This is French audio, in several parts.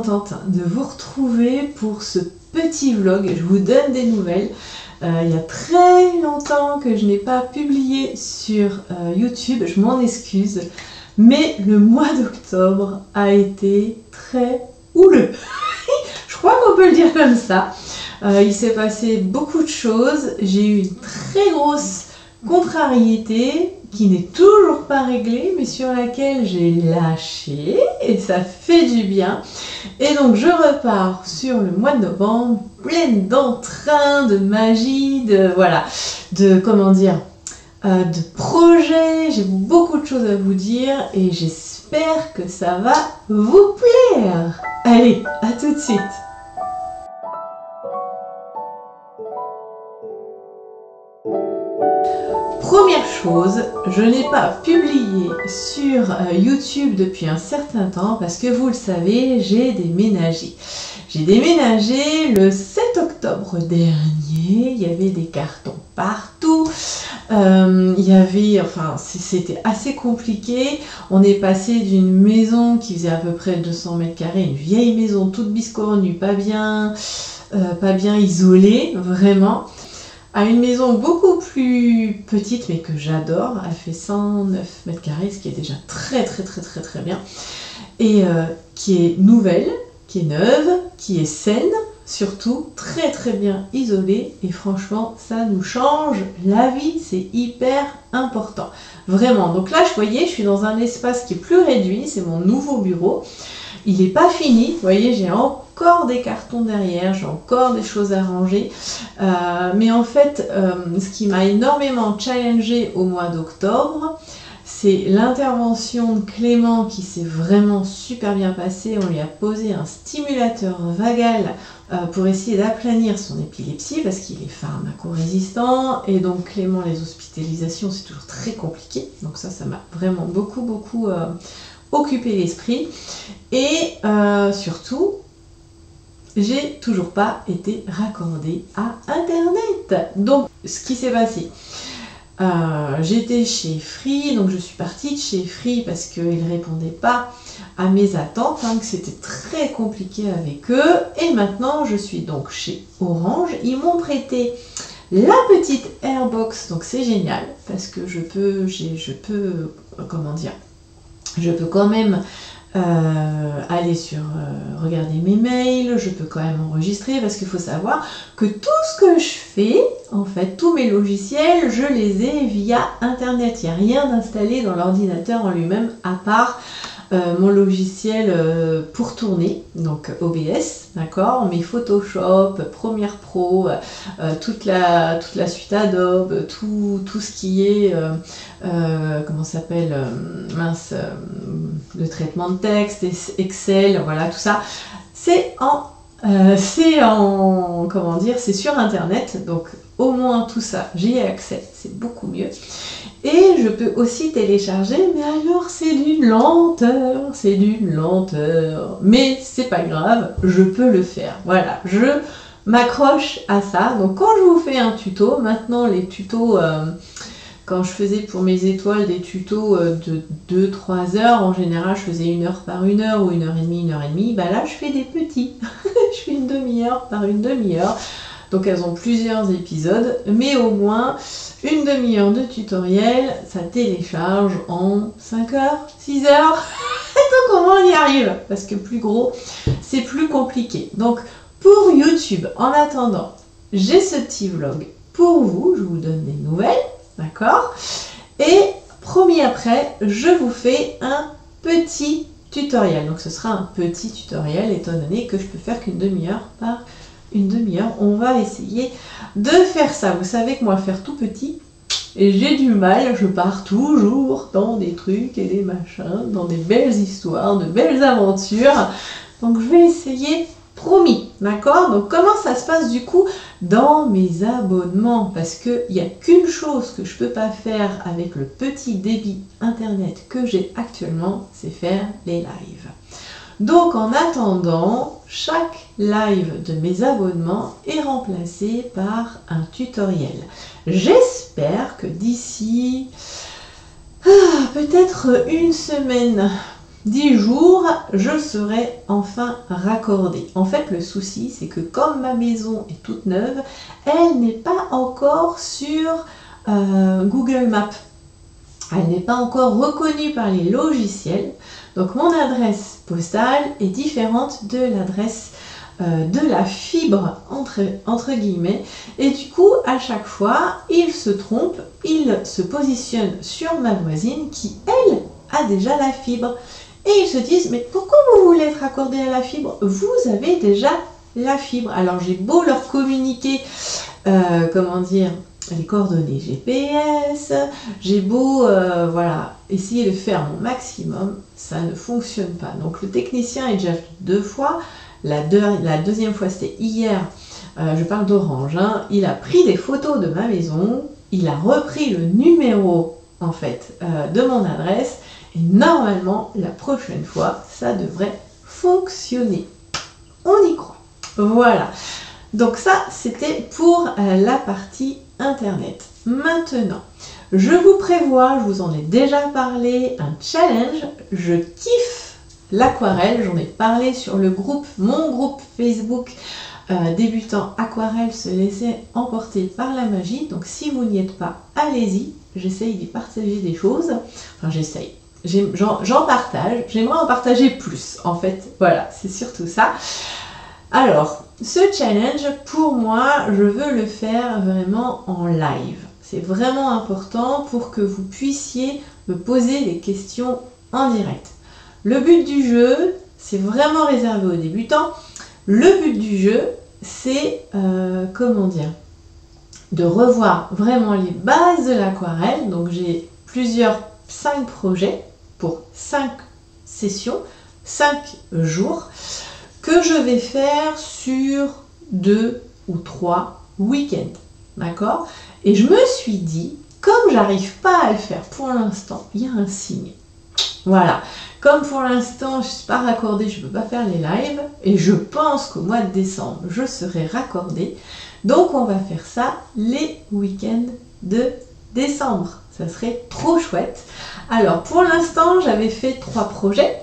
contente de vous retrouver pour ce petit vlog. Je vous donne des nouvelles. Il y a très longtemps que je n'ai pas publié sur YouTube, je m'en excuse, mais le mois d'octobre a été très houleux. Je crois qu'on peut le dire comme ça. Il s'est passé beaucoup de choses. J'ai eu une très grosse contrariété qui n'est toujours pas réglée, mais sur laquelle j'ai lâché et ça fait du bien. Et donc je repars sur le mois de novembre pleine d'entrain, de magie, de voilà, de comment dire, de projets. J'ai beaucoup de choses à vous dire et j'espère que ça va vous plaire. Allez, à tout de suite. Première chose, je n'ai pas publié sur YouTube depuis un certain temps parce que vous le savez, j'ai déménagé. J'ai déménagé le 7 octobre dernier, il y avait des cartons partout, c'était assez compliqué. On est passé d'une maison qui faisait à peu près 200 mètres carrés, une vieille maison toute biscornue, pas bien isolée, vraiment, à une maison beaucoup plus petite mais que j'adore. Elle fait 109 mètres carrés, ce qui est déjà très bien, et qui est nouvelle, qui est neuve, qui est saine, surtout très bien isolée, et franchement ça nous change la vie, c'est hyper important, vraiment. Donc là je suis dans un espace qui est plus réduit, c'est mon nouveau bureau. Il n'est pas fini, vous voyez, j'ai encore des cartons derrière, j'ai encore des choses à ranger. Mais en fait, ce qui m'a énormément challengée au mois d'octobre, c'est l'intervention de Clément qui s'est vraiment super bien passée. On lui a posé un stimulateur vagal pour essayer d'aplanir son épilepsie parce qu'il est pharmacorésistant. Et donc Clément, les hospitalisations, c'est toujours très compliqué. Donc ça m'a vraiment beaucoup occupé l'esprit. Et surtout, j'ai toujours pas été raccordée à Internet. Donc, ce qui s'est passé, j'étais chez Free, donc je suis partie de chez Free parce qu'ils ne répondaient pas à mes attentes, que c'était très compliqué avec eux. Et maintenant, je suis donc chez Orange. Ils m'ont prêté la petite Airbox, donc c'est génial parce que je peux quand même aller sur regarder mes mails, je peux quand même enregistrer, parce qu'il faut savoir que tout ce que je fais, en fait, tous mes logiciels, je les ai via Internet. Il n'y a rien d'installé dans l'ordinateur en lui-même, à part mon logiciel pour tourner, donc OBS, d'accord, mes Photoshop, Premiere Pro, toute la suite Adobe, tout ce qui est, comment ça s'appelle, le traitement de texte, Excel, voilà, tout ça, c'est sur Internet, donc au moins tout ça, j'y ai accès, c'est beaucoup mieux. Et je peux aussi télécharger, mais alors c'est d'une lenteur, mais c'est pas grave, je peux le faire, voilà, je m'accroche à ça. Donc quand je vous fais un tuto, maintenant les tutos, quand je faisais pour mes étoiles des tutos de 2-3 heures, en général je faisais 1 heure par 1 heure ou 1h30, 1h30, bah là je fais des petits, je fais une demi-heure par une demi-heure. Donc elles ont plusieurs épisodes, mais au moins une demi-heure de tutoriel, ça télécharge en 5 heures, 6 heures. Donc comment on y arrive? Parce que plus gros, c'est plus compliqué. Donc pour YouTube, en attendant, j'ai ce petit vlog pour vous, je vous donne des nouvelles, d'accord? Et promis après, je vous fais un petit tutoriel. Donc ce sera un petit tutoriel, étant donné que je peux faire qu'une demi-heure par une demi-heure. On va essayer de faire ça. Vous savez que moi, faire tout petit, et j'ai du mal, je pars toujours dans des trucs et des machins, dans des belles histoires, de belles aventures. Donc je vais essayer, promis, d'accord? Donc comment ça se passe du coup dans mes abonnements? Parce qu'il n'y a qu'une chose que je ne peux pas faire avec le petit débit internet que j'ai actuellement, c'est faire les lives. Donc en attendant, chaque live de mes abonnements est remplacé par un tutoriel. J'espère que d'ici peut-être une semaine, 10 jours, je serai enfin raccordée. En fait, le souci, c'est que comme ma maison est toute neuve, elle n'est pas encore sur Google Maps. Elle n'est pas encore reconnue par les logiciels. Donc, mon adresse postale est différente de l'adresse de la fibre, entre guillemets. Et du coup, à chaque fois, il se trompe, il se positionne sur ma voisine qui, elle, a déjà la fibre. Et ils se disent, mais pourquoi vous voulez être raccordé à la fibre? Vous avez déjà la fibre. Alors j'ai beau leur communiquer, comment dire, les coordonnées GPS, j'ai beau voilà, essayer de faire mon maximum, ça ne fonctionne pas. Donc le technicien est déjà venu 2 fois. La deuxième fois, c'était hier, je parle d'Orange, hein, il a pris des photos de ma maison, il a repris le numéro en fait de mon adresse. Et normalement, la prochaine fois, ça devrait fonctionner. On y croit. Voilà. Donc ça, c'était pour la partie Internet. Maintenant, je vous prévois, je vous en ai déjà parlé, un challenge. Je kiffe l'aquarelle. J'en ai parlé sur le groupe, mon groupe Facebook débutant aquarelle, se laisser emporter par la magie. Donc si vous n'y êtes pas, allez-y. J'essaye d'y partager des choses. Enfin, j'essaye. J'en partage, j'aimerais en partager plus en fait, voilà, c'est surtout ça. Alors, ce challenge, pour moi, je veux le faire vraiment en live. C'est vraiment important pour que vous puissiez me poser des questions en direct. Le but du jeu, c'est vraiment réservé aux débutants. Le but du jeu, c'est, comment dire, de revoir vraiment les bases de l'aquarelle. Donc j'ai 5 projets pour 5 sessions, 5 jours, que je vais faire sur 2 ou 3 week-ends. D'accord? Et je me suis dit, comme j'arrive pas à le faire pour l'instant, il y a un signe. Voilà. Comme pour l'instant, je ne suis pas raccordée, je ne peux pas faire les lives. Et je pense qu'au mois de décembre, je serai raccordée. Donc, on va faire ça les week-ends de décembre. Ça serait trop chouette. Alors, pour l'instant, j'avais fait 3 projets.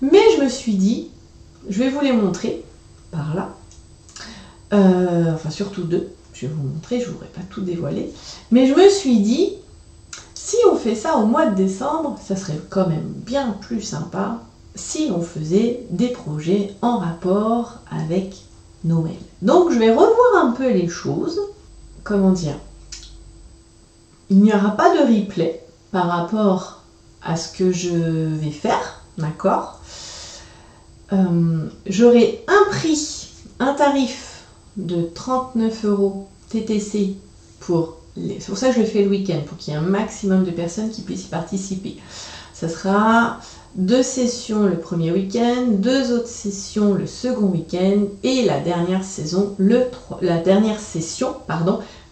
Mais je me suis dit, je vais vous les montrer par là. Enfin, surtout 2. Je vais vous montrer, je ne voudrais pas tout dévoiler. Mais je me suis dit, si on fait ça au mois de décembre, ça serait quand même bien plus sympa si on faisait des projets en rapport avec Noël. Donc, je vais revoir un peu les choses. Comment dire? Il n'y aura pas de replay par rapport à ce que je vais faire, d'accord? J'aurai un tarif de 39 € TTC c'est pour ça que je le fais le week-end, pour qu'il y ait un maximum de personnes qui puissent y participer. Ça sera 2 sessions le premier week-end, 2 autres sessions le second week-end et la dernière session, le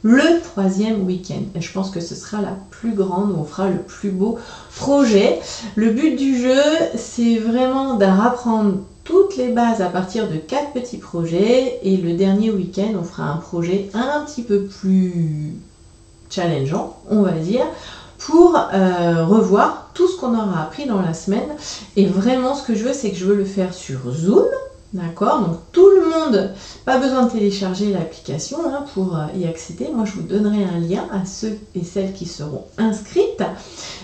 3e week-end. Et je pense que ce sera la plus grande, où on fera le plus beau projet. Le but du jeu, c'est vraiment d'apprendre toutes les bases à partir de 4 petits projets. Et le dernier week-end, on fera un projet un petit peu plus challengeant, on va dire, pour revoir tout ce qu'on aura appris dans la semaine. Et vraiment, ce que je veux, c'est que je veux le faire sur Zoom. D'accord? Donc tout le monde, pas besoin de télécharger l'application pour y accéder. Moi, je vous donnerai un lien à ceux et celles qui seront inscrites.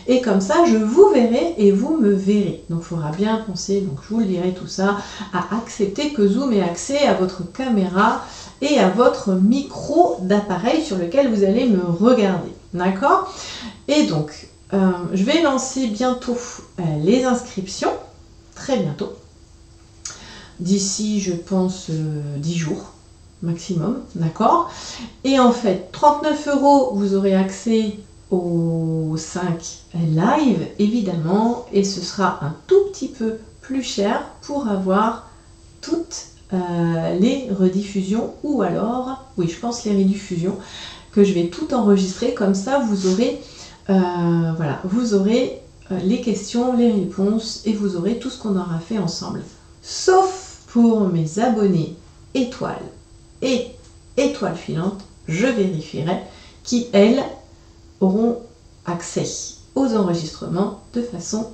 Et comme ça, je vous verrai et vous me verrez. Donc, il faudra bien penser, donc je vous le dirai tout ça, à accepter que Zoom ait accès à votre caméra et à votre micro d'appareil sur lequel vous allez me regarder. D'accord? Et donc, je vais lancer bientôt les inscriptions, très bientôt. D'ici, je pense, 10 jours maximum, d'accord? Et en fait, 39 €, vous aurez accès aux 5 live, évidemment, et ce sera un tout petit peu plus cher pour avoir toutes les rediffusions, ou alors, oui, je pense les rediffusions, que je vais tout enregistrer, comme ça, vous aurez, voilà, vous aurez les questions, les réponses, et vous aurez tout ce qu'on aura fait ensemble. Sauf pour mes abonnés étoiles et étoiles filantes, je vérifierai qui, elles, auront accès aux enregistrements de façon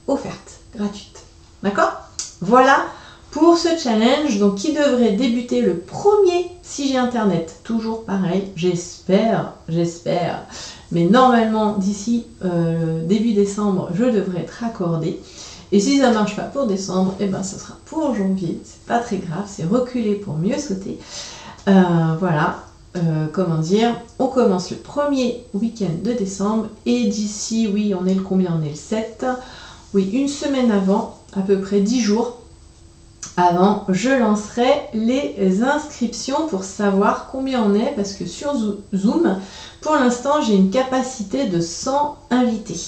offerte. gratuite. D'accord? Voilà pour ce challenge, donc qui devrait débuter le 1er si j'ai internet. Toujours pareil, j'espère. Mais normalement, d'ici début décembre, je devrais être accordée. Et si ça ne marche pas pour décembre, et ben ça sera pour janvier. C'est pas très grave, c'est reculer pour mieux sauter. Voilà, comment dire, on commence le premier week-end de décembre. Et d'ici, oui, on est le combien? On est le 7. Oui, une semaine avant, à peu près 10 jours avant, je lancerai les inscriptions pour savoir combien on est, parce que sur Zoom, pour l'instant, j'ai une capacité de 100 invités.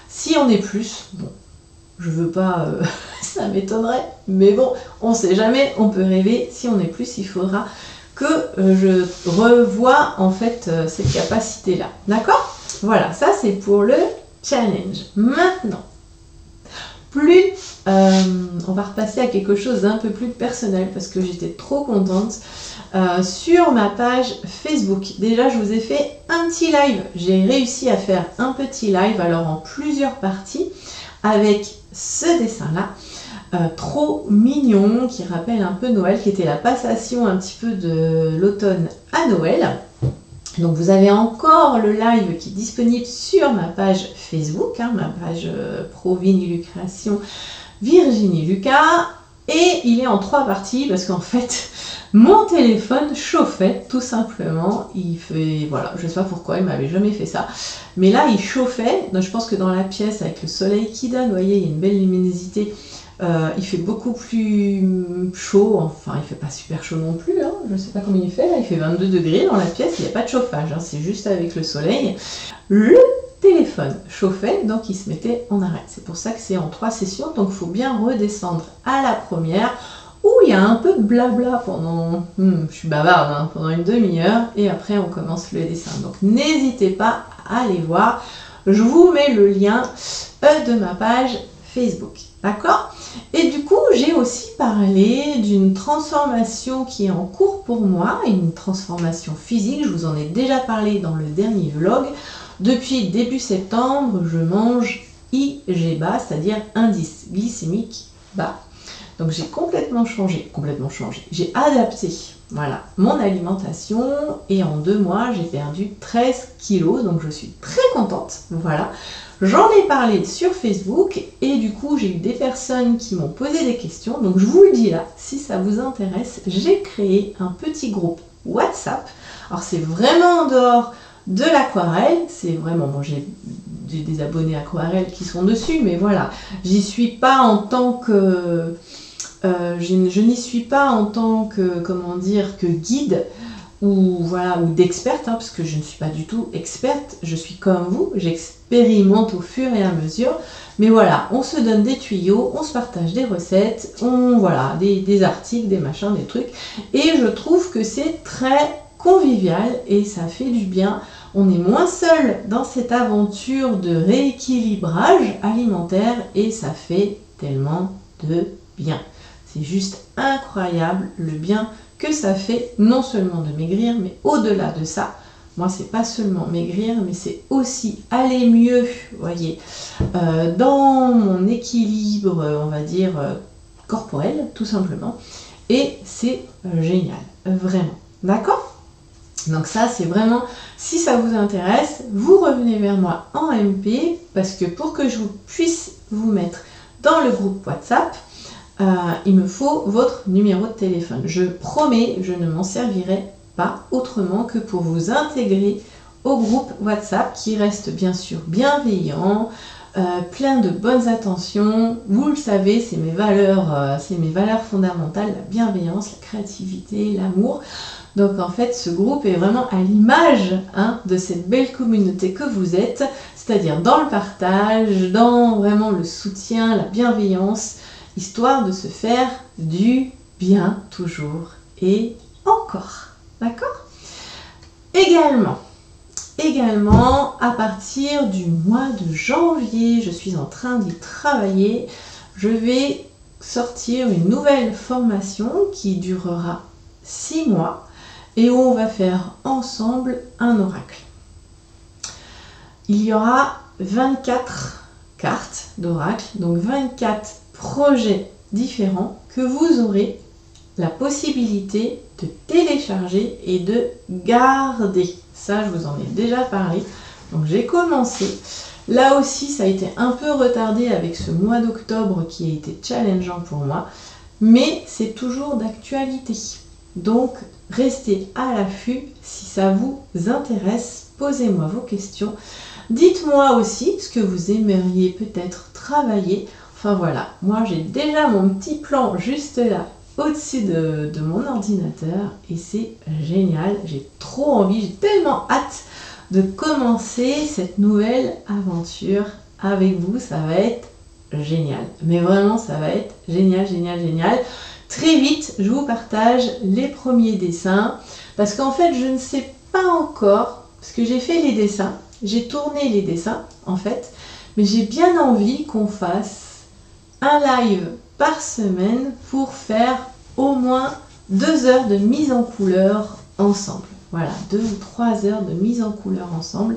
Si on est plus, bon, je veux pas, ça m'étonnerait, mais bon, on sait jamais, on peut rêver. Si on est plus, il faudra que je revoie en fait cette capacité-là. D'accord? Voilà, ça c'est pour le challenge. Maintenant, on va repasser à quelque chose d'un peu plus personnel parce que j'étais trop contente. Sur ma page Facebook, déjà je vous ai fait un petit live. J'ai réussi à faire un petit live, alors en plusieurs parties, avec ce dessin-là. Trop mignon, qui rappelle un peu Noël, qui était la passation un petit peu de l'automne à Noël. Donc vous avez encore le live qui est disponible sur ma page Facebook, hein, ma page Pro Vinilucration Virginie Lucas, et il est en 3 parties parce qu'en fait mon téléphone chauffait tout simplement. Il fait, voilà, je sais pas pourquoi, il m'avait jamais fait ça, mais là il chauffait. Donc je pense que dans la pièce avec le soleil qui donne, vous voyez, il y a une belle luminosité. Il fait beaucoup plus chaud, enfin il fait pas super chaud non plus, hein. Je sais pas combien il fait, là il fait 22 degrés dans la pièce, il n'y a pas de chauffage, hein. C'est juste avec le soleil. Le téléphone chauffait, donc il se mettait en arrêt. C'est pour ça que c'est en 3 sessions, donc il faut bien redescendre à la première, où il y a un peu de blabla pendant, je suis bavarde, hein, pendant une demi-heure, et après on commence le dessin. Donc n'hésitez pas à aller voir, je vous mets le lien de ma page Facebook. D'accord? Et du coup, j'ai aussi parlé d'une transformation qui est en cours pour moi, une transformation physique. Je vous en ai déjà parlé dans le dernier vlog. Depuis début septembre, je mange IG bas, c'est-à-dire indice glycémique bas. Donc j'ai complètement changé, j'ai adapté, voilà, mon alimentation, et en 2 mois, j'ai perdu 13 kilos, donc je suis très contente, voilà. J'en ai parlé sur Facebook et du coup j'ai eu des personnes qui m'ont posé des questions. Donc je vous le dis là, si ça vous intéresse, j'ai créé un petit groupe WhatsApp. Alors c'est vraiment en dehors de l'aquarelle, c'est vraiment, bon, j'ai des abonnés aquarelle qui sont dessus, mais voilà, j'y suis pas en tant que... je n'y suis pas en tant que, comment dire, que guide ou voilà, ou d'experte, hein, parce que je ne suis pas du tout experte, je suis comme vous, j'expérimente au fur et à mesure, mais voilà, on se donne des tuyaux, on se partage des recettes, voilà, des articles, des machins, des trucs, et je trouve que c'est très convivial et ça fait du bien. On est moins seul dans cette aventure de rééquilibrage alimentaire et ça fait tellement de bien. C'est juste incroyable le bien que ça fait, non seulement de maigrir, mais au-delà de ça, moi c'est pas seulement maigrir, mais c'est aussi aller mieux, vous voyez, dans mon équilibre, on va dire, corporel, tout simplement, et c'est génial, vraiment, d'accord? Donc ça c'est vraiment, si ça vous intéresse, vous revenez vers moi en MP, parce que pour que je puisse vous mettre dans le groupe WhatsApp, il me faut votre numéro de téléphone. Je promets, je ne m'en servirai pas autrement que pour vous intégrer au groupe WhatsApp qui reste bien sûr bienveillant, plein de bonnes intentions. Vous le savez, c'est mes valeurs fondamentales, la bienveillance, la créativité, l'amour. Donc en fait, ce groupe est vraiment à l'image, hein, de cette belle communauté que vous êtes, c'est-à-dire dans le partage, dans vraiment le soutien, la bienveillance, histoire de se faire du bien toujours et encore. D'accord? Également, à partir du mois de janvier, je suis en train d'y travailler. Je vais sortir une nouvelle formation qui durera 6 mois et où on va faire ensemble un oracle. Il y aura 24 cartes d'oracle, donc 24 projets différents que vous aurez la possibilité de télécharger et de garder. Ça, je vous en ai déjà parlé. Donc j'ai commencé. Là aussi, ça a été un peu retardé avec ce mois d'octobre qui a été challengeant pour moi. Mais c'est toujours d'actualité. Donc, restez à l'affût si ça vous intéresse. Posez-moi vos questions. Dites-moi aussi ce que vous aimeriez peut-être travailler. Enfin voilà, moi j'ai déjà mon petit plan juste là, au-dessus de mon ordinateur. Et c'est génial. J'ai trop envie, j'ai tellement hâte de commencer cette nouvelle aventure avec vous. Ça va être génial. Mais vraiment, ça va être génial, génial, génial. Très vite, je vous partage les premiers dessins. Parce qu'en fait, je ne sais pas encore, parce que j'ai fait les dessins, j'ai tourné les dessins, en fait. Mais j'ai bien envie qu'on fasse un live par semaine pour faire au moins 2 heures de mise en couleur ensemble. Voilà, 2 ou 3 heures de mise en couleur ensemble.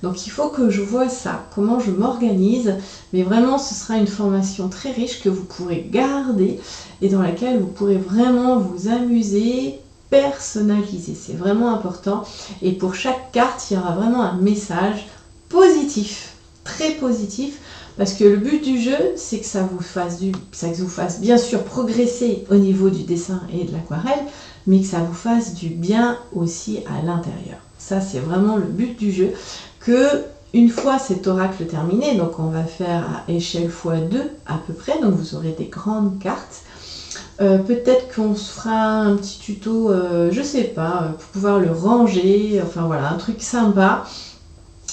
Donc il faut que je vois ça, comment je m'organise. Mais vraiment, ce sera une formation très riche que vous pourrez garder et dans laquelle vous pourrez vraiment vous amuser, personnaliser. C'est vraiment important. Et pour chaque carte, il y aura vraiment un message positif, très positif. Parce que le but du jeu, c'est que ça vous fasse bien sûr progresser au niveau du dessin et de l'aquarelle, mais que ça vous fasse du bien aussi à l'intérieur. Ça, c'est vraiment le but du jeu. Que une fois cet oracle terminé, donc on va faire à échelle x2 à peu près, donc vous aurez des grandes cartes. Peut-être qu'on se fera un petit tuto, je sais pas, pour pouvoir le ranger, enfin voilà, un truc sympa.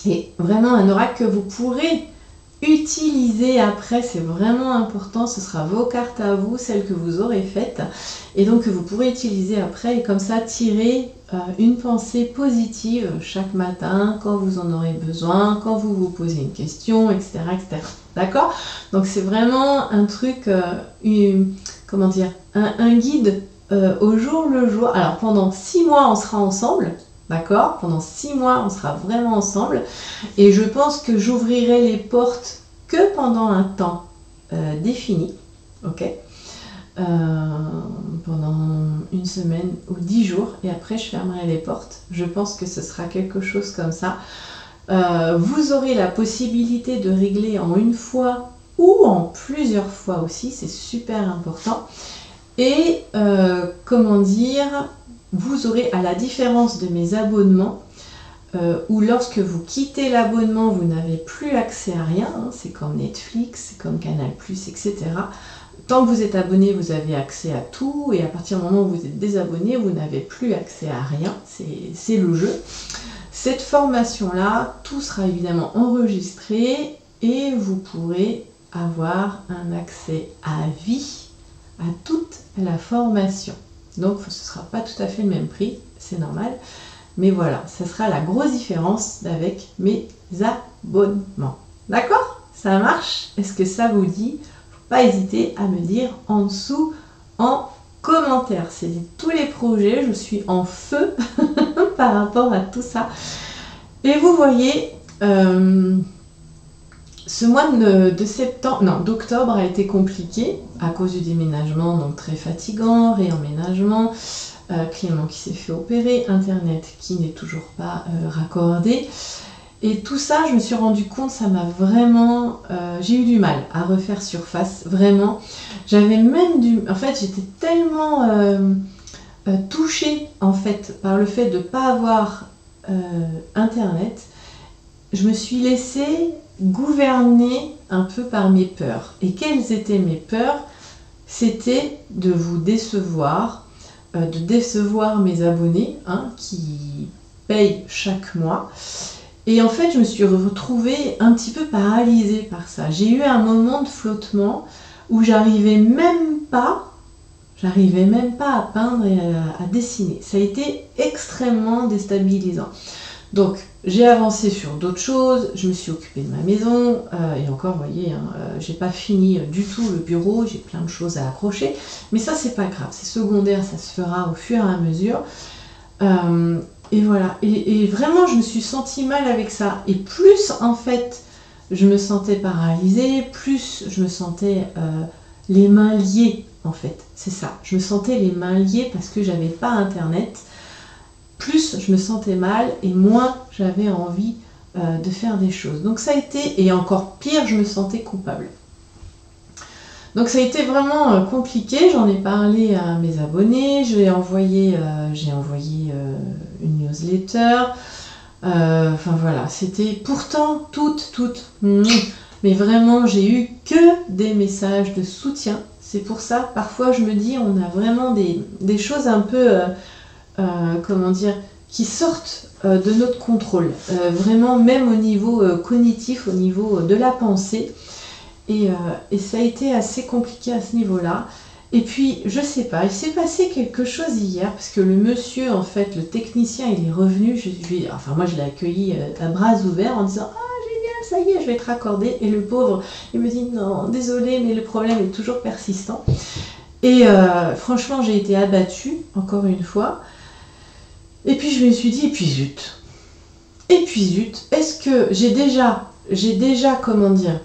Et vraiment un oracle que vous pourrez utiliser après, c'est vraiment important. Ce sera vos cartes à vous, celles que vous aurez faites, et donc que vous pourrez utiliser après, et comme ça tirer une pensée positive chaque matin quand vous en aurez besoin, quand vous vous posez une question, etc., etc. D'accord? Donc c'est vraiment un truc, comment dire, un guide au jour le jour. Alors pendant 6 mois on sera ensemble. D'accord? Pendant 6 mois, on sera vraiment ensemble. Et je pense que j'ouvrirai les portes que pendant un temps défini. Ok? Pendant 1 semaine ou 10 jours. Et après, je fermerai les portes. Je pense que ce sera quelque chose comme ça. Vous aurez la possibilité de régler en une fois ou en plusieurs fois aussi. C'est super important. Et comment dire... Vous aurez, à la différence de mes abonnements, où lorsque vous quittez l'abonnement, vous n'avez plus accès à rien, hein, c'est comme Netflix, c'est comme Canal+, etc. Tant que vous êtes abonné, vous avez accès à tout, et à partir du moment où vous êtes désabonné, vous n'avez plus accès à rien, c'est le jeu. Cette formation-là, tout sera évidemment enregistré, et vous pourrez avoir un accès à vie à toute la formation. Donc ce ne sera pas tout à fait le même prix, c'est normal. Mais voilà, ça sera la grosse différence avec mes abonnements. D'accord? Ça marche? Est-ce que ça vous dit? Faut pas hésiter à me dire en dessous en commentaire. C'est tous les projets, je suis en feu par rapport à tout ça. Et vous voyez... ce mois de septembre, non, d'octobre a été compliqué à cause du déménagement, donc très fatigant, réemménagement, Clément qui s'est fait opérer, Internet qui n'est toujours pas raccordé. Et tout ça, je me suis rendu compte, ça m'a vraiment... j'ai eu du mal à refaire surface, vraiment. J'avais même en fait, j'étais tellement touchée, en fait, par le fait de ne pas avoir Internet. Je me suis laissée gouverner un peu par mes peurs. Et quelles étaient mes peurs? C'était de vous décevoir, de décevoir mes abonnés, hein, qui payent chaque mois. Et en fait, je me suis retrouvée un petit peu paralysée par ça. J'ai eu un moment de flottement où j'arrivais même pas à peindre et à dessiner. Ça a été extrêmement déstabilisant. Donc, j'ai avancé sur d'autres choses, je me suis occupée de ma maison, et encore, vous voyez, hein, j'ai pas fini du tout le bureau, j'ai plein de choses à accrocher, mais ça, c'est pas grave, c'est secondaire, ça se fera au fur et à mesure. Et voilà, et vraiment, je me suis sentie mal avec ça. Et plus, en fait, je me sentais paralysée, plus je me sentais les mains liées en fait. C'est ça, je me sentais les mains liées parce que j'avais pas internet. Plus je me sentais mal et moins j'avais envie de faire des choses. Donc ça a été, et encore pire, je me sentais coupable. Donc ça a été vraiment compliqué, j'en ai parlé à mes abonnés, j'ai envoyé une newsletter, enfin voilà, c'était pourtant toutes, mais vraiment j'ai eu que des messages de soutien. C'est pour ça, parfois je me dis, on a vraiment des choses un peu, comment dire, qui sortent de notre contrôle, vraiment même au niveau cognitif, au niveau de la pensée. Et ça a été assez compliqué à ce niveau-là. Et puis, je sais pas, il s'est passé quelque chose hier, parce que le monsieur, en fait, le technicien, il est revenu, moi je l'ai accueilli à bras ouverts en disant « Ah, génial, ça y est, je vais être raccordé ». Et le pauvre, il me dit « Non, désolé, mais le problème est toujours persistant ». Et franchement, j'ai été abattue, encore une fois. Et puis, je me suis dit « Et puis zut, est-ce que j'ai déjà, comment dire ?»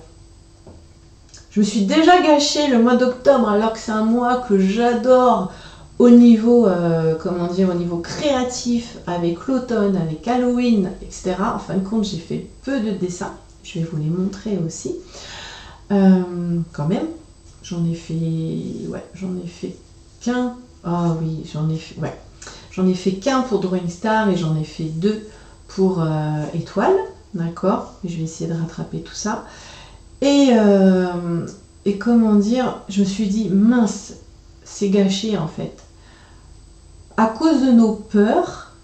Je me suis déjà gâché le mois d'octobre alors que c'est un mois que j'adore au niveau, au niveau créatif, avec l'automne, avec Halloween, etc. En fin de compte, j'ai fait peu de dessins. Je vais vous les montrer aussi. Quand même, j'en ai fait qu'un. Ah oui, j'en ai fait qu'un pour Drawing Star et j'en ai fait 2 pour Étoile. D'accord, je vais essayer de rattraper tout ça. Et comment dire, je me suis dit, mince, c'est gâché en fait. À cause de nos peurs,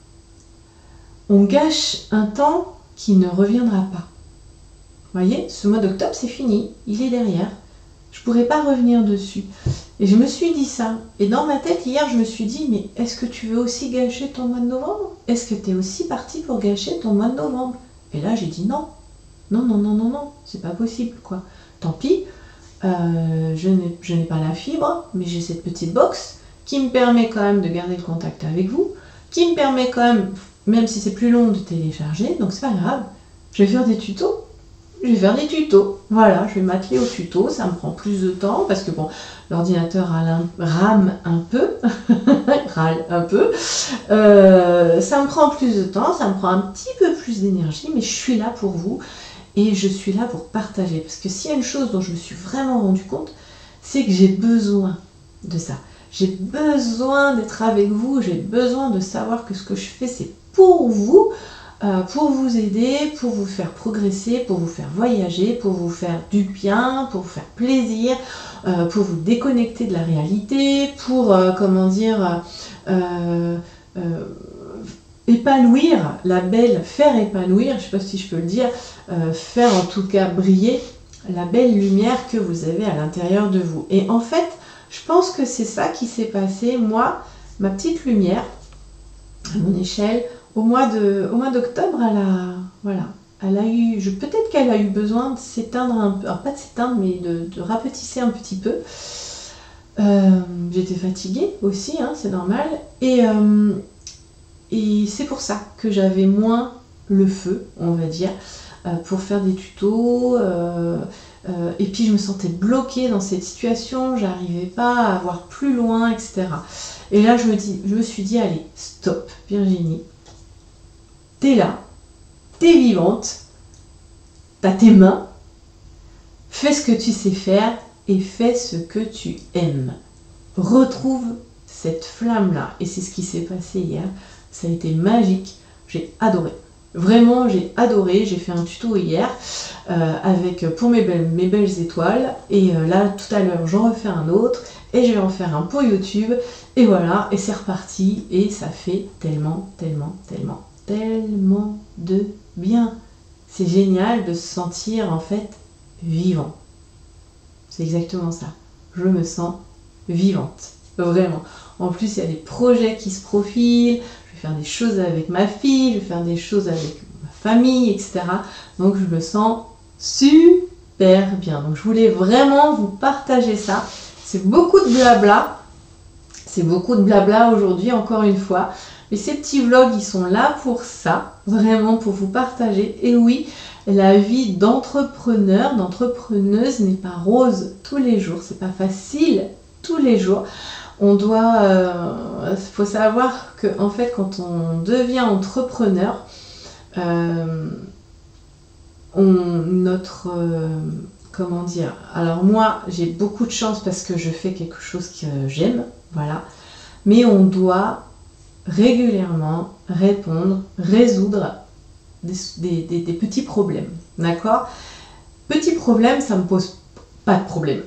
on gâche un temps qui ne reviendra pas. Vous voyez, ce mois d'octobre, c'est fini, il est derrière. Je ne pourrai pas revenir dessus. Et je me suis dit ça. Et dans ma tête, hier, je me suis dit, mais est-ce que tu veux aussi gâcher ton mois de novembre? Est-ce que tu es aussi parti pour gâcher ton mois de novembre? Et là, j'ai dit non. Non, c'est pas possible, quoi. Tant pis, je n'ai pas la fibre, mais j'ai cette petite box qui me permet quand même de garder le contact avec vous, qui me permet quand même si c'est plus long, de télécharger, donc c'est pas grave. Je vais faire des tutos. Voilà, je vais m'atteler aux tutos, ça me prend plus de temps, parce que bon, l'ordinateur rame un peu, râle un peu, ça me prend plus de temps, ça me prend un petit peu plus d'énergie, mais je suis là pour vous. Et je suis là pour partager. Parce que s'il y a une chose dont je me suis vraiment rendu compte, c'est que j'ai besoin de ça. J'ai besoin d'être avec vous. J'ai besoin de savoir que ce que je fais, c'est pour vous aider, pour vous faire progresser, pour vous faire voyager, pour vous faire du bien, pour vous faire plaisir, pour vous déconnecter de la réalité, pour, épanouir faire épanouir, je ne sais pas si je peux le dire, faire en tout cas briller la belle lumière que vous avez à l'intérieur de vous. Et en fait, je pense que c'est ça qui s'est passé, moi, ma petite lumière, à mon échelle, au mois d'octobre, peut-être qu'elle a eu besoin de s'éteindre un peu, alors pas de s'éteindre, mais de rapetisser un petit peu. J'étais fatiguée aussi, hein, c'est normal, et c'est pour ça que j'avais moins le feu, on va dire, pour faire des tutos. Et puis je me sentais bloquée dans cette situation, j'arrivais pas à voir plus loin, etc. Et là, je me suis dit, allez, stop, Virginie. T'es là, t'es vivante, t'as tes mains, fais ce que tu sais faire et fais ce que tu aimes. Retrouve cette flamme-là. Et c'est ce qui s'est passé hier. Ça a été magique, j'ai adoré. Vraiment, j'ai adoré. J'ai fait un tuto hier pour mes belles étoiles. Et là, tout à l'heure, j'en refais un autre. Et je vais en faire un pour YouTube. Et voilà, et c'est reparti. Et ça fait tellement de bien. C'est génial de se sentir en fait vivant. C'est exactement ça. Je me sens vivante. Vraiment. En plus, il y a des projets qui se profilent. Je vais faire des choses avec ma fille, je vais faire des choses avec ma famille, etc. Donc, je me sens super bien. Donc, je voulais vraiment vous partager ça. C'est beaucoup de blabla. C'est beaucoup de blabla aujourd'hui, encore une fois. Mais ces petits vlogs, ils sont là pour ça. Vraiment, pour vous partager. Et oui, la vie d'entrepreneur, d'entrepreneuse n'est pas rose tous les jours, c'est pas facile tous les jours. On doit, faut savoir que en fait, quand on devient entrepreneur, comment dire, alors moi j'ai beaucoup de chance parce que je fais quelque chose que j'aime, voilà, mais on doit régulièrement répondre, résoudre des petits problèmes, d'accord? Petits problèmes, ça me pose pas de problème.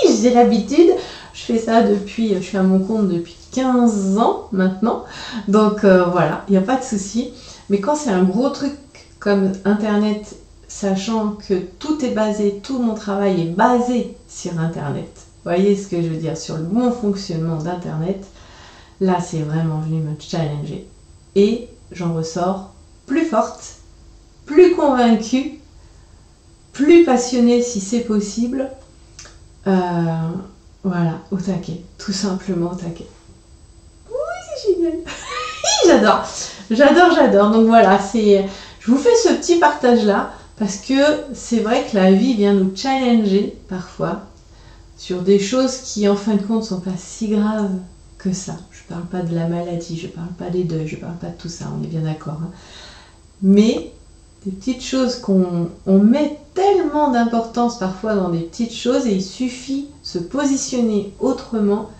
J'ai l'habitude, je fais ça depuis, je suis à mon compte depuis 15 ans maintenant, donc voilà, il n'y a pas de souci. Mais quand c'est un gros truc comme Internet, sachant que tout est basé, tout mon travail est basé sur Internet, vous voyez ce que je veux dire, sur le bon fonctionnement d'Internet, là c'est vraiment venu me challenger. Et j'en ressors plus forte, plus convaincue, plus passionnée si c'est possible. Voilà, au taquet, tout simplement au taquet. Oui, c'est génial. J'adore. Donc voilà, je vous fais ce petit partage là parce que c'est vrai que la vie vient nous challenger parfois sur des choses qui en fin de compte sont pas si graves que ça. Je parle pas de la maladie, je parle pas des deuils, je parle pas de tout ça, on est bien d'accord. Hein. Mais des petites choses qu'on met tellement d'importance parfois dans des petites choses et il suffit de se positionner autrement.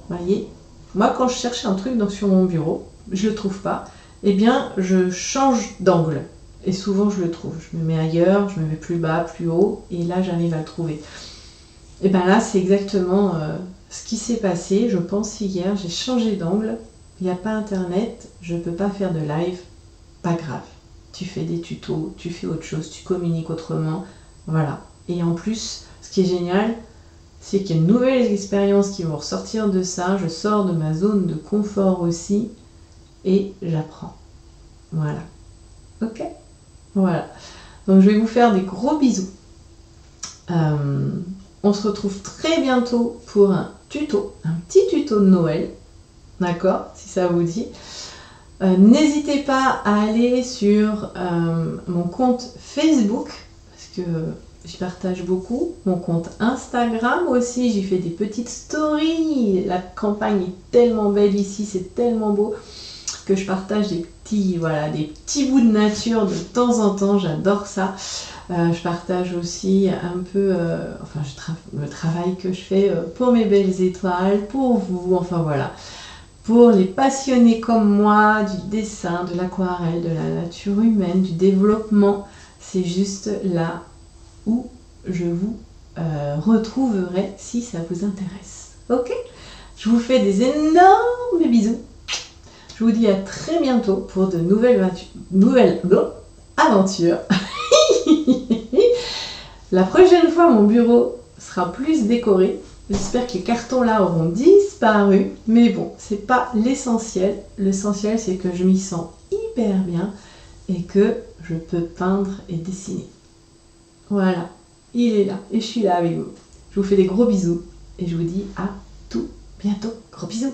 Vous voyez, moi quand je cherche un truc sur mon bureau, je le trouve pas, eh bien je change d'angle et souvent je le trouve. Je me mets ailleurs, je me mets plus bas, plus haut et là j'arrive à le trouver. Et bien là c'est exactement ce qui s'est passé. Je pense hier, j'ai changé d'angle, il n'y a pas internet, je ne peux pas faire de live, pas grave. Tu fais des tutos, tu fais autre chose, tu communiques autrement, voilà. Et en plus, ce qui est génial, c'est qu'il y a de nouvelles expériences qui vont ressortir de ça. Je sors de ma zone de confort aussi et j'apprends. Voilà. Ok? Voilà. Donc je vais vous faire des gros bisous. On se retrouve très bientôt pour un tuto, un petit tuto de Noël. D'accord? Si ça vous dit. N'hésitez pas à aller sur mon compte Facebook parce que j'y partage beaucoup, mon compte Instagram aussi, j'y fais des petites stories, la campagne est tellement belle ici, c'est tellement beau que je partage des petits bouts de nature de temps en temps, j'adore ça. Je partage aussi un peu le travail que je fais pour mes belles étoiles, pour vous, enfin voilà. Pour les passionnés comme moi du dessin, de l'aquarelle, de la nature humaine, du développement, c'est juste là où je vous retrouverai si ça vous intéresse. Ok? Je vous fais des énormes bisous. Je vous dis à très bientôt pour de nouvelles aventures. La prochaine fois, mon bureau sera plus décoré. J'espère que les cartons là auront disparu, mais bon, c'est pas l'essentiel. L'essentiel, c'est que je m'y sens hyper bien et que je peux peindre et dessiner. Voilà, il est là et je suis là avec vous. Je vous fais des gros bisous et je vous dis à tout bientôt. Gros bisous!